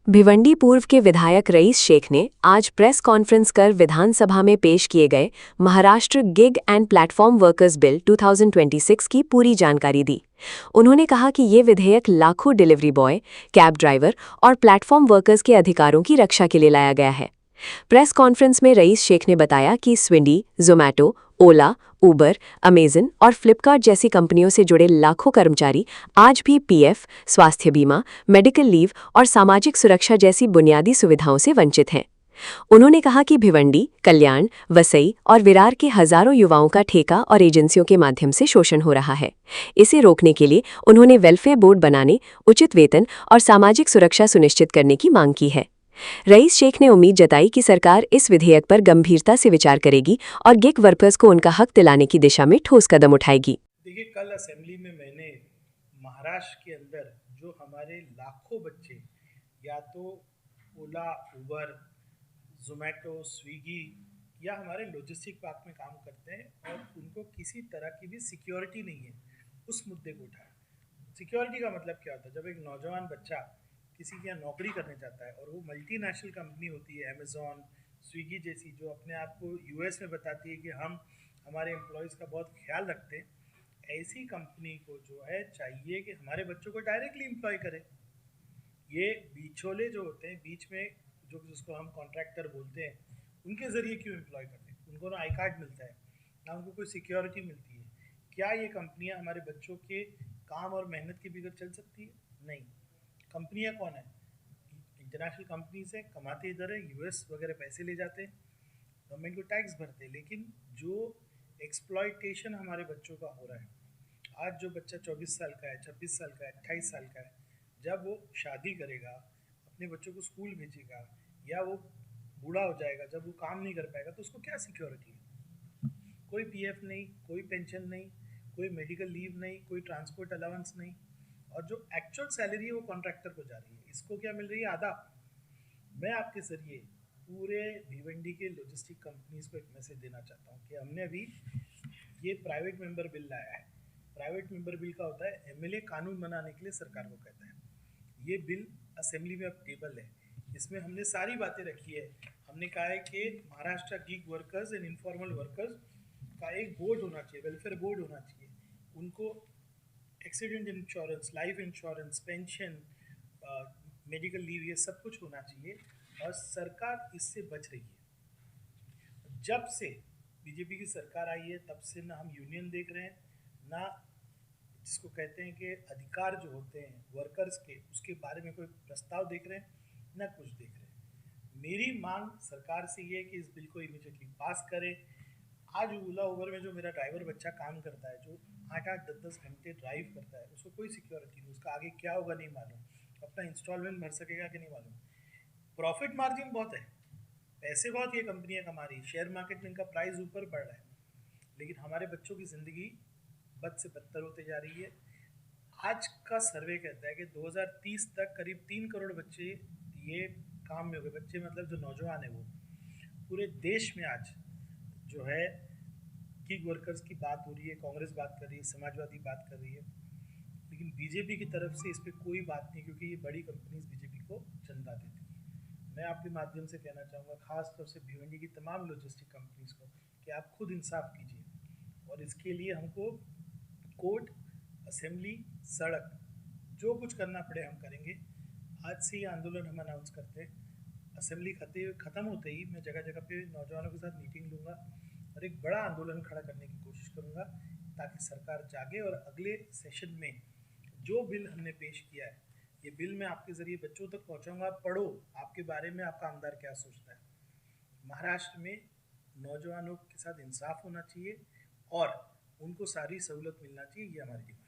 भिवंडी पूर्व के विधायक रईस शेख ने आज प्रेस कॉन्फ्रेंस कर विधानसभा में पेश किए गए Maharashtra gig and platform workers bill 2026 की पूरी जानकारी दी। उन्होंने कहा कि ये विधेयक लाखों डिलीवरी बॉय, कैब ड्राइवर और प्लेटफॉर्म वर्कर्स के अधिकारों की रक्षा के लिए लाया गया है। प्रेस कॉन्फ्रेंस में रईस शेख ने बताया कि स्विंडी, जोमैटो, ओला, उबर, अमेजन और फ्लिपकार्ट जैसी कंपनियों से जुड़े लाखों कर्मचारी आज भी पीएफ, स्वास्थ्य बीमा, मेडिकल लीव और सामाजिक सुरक्षा जैसी बुनियादी सुविधाओं से वंचित हैं। उन्होंने कहा कि भिवंडी, कल्याण, वसई और विरार के हजारों युवाओं का ठेका और एजेंसियों के माध्यम से शोषण हो रहा है। इसे रोकने के लिए उन्होंने वेलफेयर बोर्ड बनाने, उचित वेतन और सामाजिक सुरक्षा सुनिश्चित करने की मांग की है। रईस शेख ने उम्मीद जताई कि सरकार इस विधेयक पर गंभीरता से विचार करेगी और गिग वर्कर्स को उनका हक दिलाने की दिशा में ठोस कदम उठाएगी। देखिए, कल असेंबली में मैंने महाराष्ट्र के अंदर जो हमारे लाखों बच्चे या तो ओला, उबर, जोमैटो, स्विगी या हमारे लॉजिस्टिक पार्क में काम करते हैं और उनको किसी तरह की भी सिक्योरिटी नहीं है, उस मुद्दे को उठाया। सिक्योरिटी का मतलब क्या होता है? जब एक नौजवान बच्चा किसी के यहाँ नौकरी करने जाता है और वो मल्टीनेशनल कंपनी होती है, अमेजॉन, स्विगी जैसी, जो अपने आप को यूएस में बताती है कि हम हमारे एम्प्लॉयज़ का बहुत ख्याल रखते हैं, ऐसी कंपनी को जो है चाहिए कि हमारे बच्चों को डायरेक्टली एम्प्लॉय करे। ये बीचोले जो होते हैं बीच में, जो जिसको हम कॉन्ट्रैक्टर बोलते हैं, उनके ज़रिए क्यों एम्प्लॉय करते हैं? उनको ना आई कार्ड मिलता है, ना उनको कोई सिक्योरिटी मिलती है। क्या ये कंपनियां हमारे बच्चों के काम और मेहनत के बगैर चल सकती है? नहीं। कंपनियां कौन है? इंटरनेशनल कंपनीज है, कमाते इधर है, यूएस वगैरह पैसे ले जाते हैं, गवर्नमेंट को टैक्स भरते हैं। लेकिन जो एक्सप्लॉयटेशन हमारे बच्चों का हो रहा है, आज जो बच्चा 24 साल का है, 26 साल का है, 28 साल का है, जब वो शादी करेगा, अपने बच्चों को स्कूल भेजेगा या वो बूढ़ा हो जाएगा, जब वो काम नहीं कर पाएगा, तो उसको क्या सिक्योरिटी है? कोई पीएफ नहीं, कोई पेंशन नहीं, कोई मेडिकल लीव नहीं, कोई ट्रांसपोर्ट अलाउंस नहीं, और जो एक्चुअल सैलरी है वो कॉन्ट्रैक्टर को जा रही है। इसको क्या मिल रही है? आधा। मैं आपके ज़रिए पूरे भिवंडी के लॉजिस्टिक कंपनीज को एक मैसेज देना चाहता हूँ कि हमने अभी ये प्राइवेट मेंबर बिल लाया है। प्राइवेट मेंबर बिल का होता है, एमएलए कानून बनाने के लिए सरकार को कहता है। ये बिल असेंबली में अब टेबल है, इसमें हमने सारी बातें रखी है। हमने कहा है कि Maharashtra gig workers and informal workers का एक बोर्ड होना चाहिए, वेलफेयर बोर्ड होना चाहिए। उनको accident insurance, life insurance, pension, medical leave, ये सब कुछ होना चाहिए, और सरकार इससे बच रही है। जब से बीजेपी की सरकार आई है तब से ना हम यूनियन देख रहे हैं, ना जिसको कहते हैं कि अधिकार जो होते हैं वर्कर्स के, उसके बारे में कोई प्रस्ताव देख रहे हैं, ना कुछ देख रहे हैं। मेरी मांग सरकार से ये है कि इस बिल को इमीडिएटली पास करें। आज ओला उबर में जो मेरा ड्राइवर बच्चा काम करता है, जो 8-8, 10-10 घंटे ड्राइव करता है, उसको कोई सिक्योरिटी नहीं, उसका आगे क्या होगा नहीं मालूम, अपना इंस्टॉलमेंट भर सकेगा कि नहीं मालूम। प्रॉफिट मार्जिन बहुत है, पैसे बहुत ये कंपनियां कमा रही है, शेयर मार्केट में इनका प्राइस ऊपर बढ़ रहा है, लेकिन हमारे बच्चों की ज़िंदगी बद से बदतर होते जा रही है। आज का सर्वे कहता है कि 2030 तक करीब 3 करोड़ बच्चे ये काम में हो गए। बच्चे मतलब जो नौजवान है, वो पूरे देश में आज जो है गिग वर्कर्स की बात हो रही है, कांग्रेस बात कर रही है, समाजवादी बात कर रही है, लेकिन बीजेपी की तरफ से इस पर कोई बात नहीं, क्योंकि ये बड़ी कंपनीज बीजेपी को चंदा देती है। मैं आपके माध्यम से कहना चाहूँगा खास तौर से भिवंडी की तमाम लॉजिस्टिक कंपनीज को कि आप खुद इंसाफ कीजिए, और इसके लिए हमको कोर्ट, असेंबली, सड़क, जो कुछ करना पड़े हम करेंगे। आज से ये आंदोलन हम अनाउंस करते हैं। असेंबली ख़त्म होते ही मैं जगह जगह पे नौजवानों के साथ मीटिंग लूँगा और एक बड़ा आंदोलन खड़ा करने की कोशिश करूँगा, ताकि सरकार जागे और अगले सेशन में जो बिल हमने पेश किया है, ये बिल मैं आपके ज़रिए बच्चों तक पहुँचाऊँगा। पढ़ो, आपके बारे में आपका आमदार क्या सोचता है। महाराष्ट्र में नौजवानों के साथ इंसाफ होना चाहिए और उनको सारी सहूलत मिलना चाहिए, ये हमारी डिमांड है।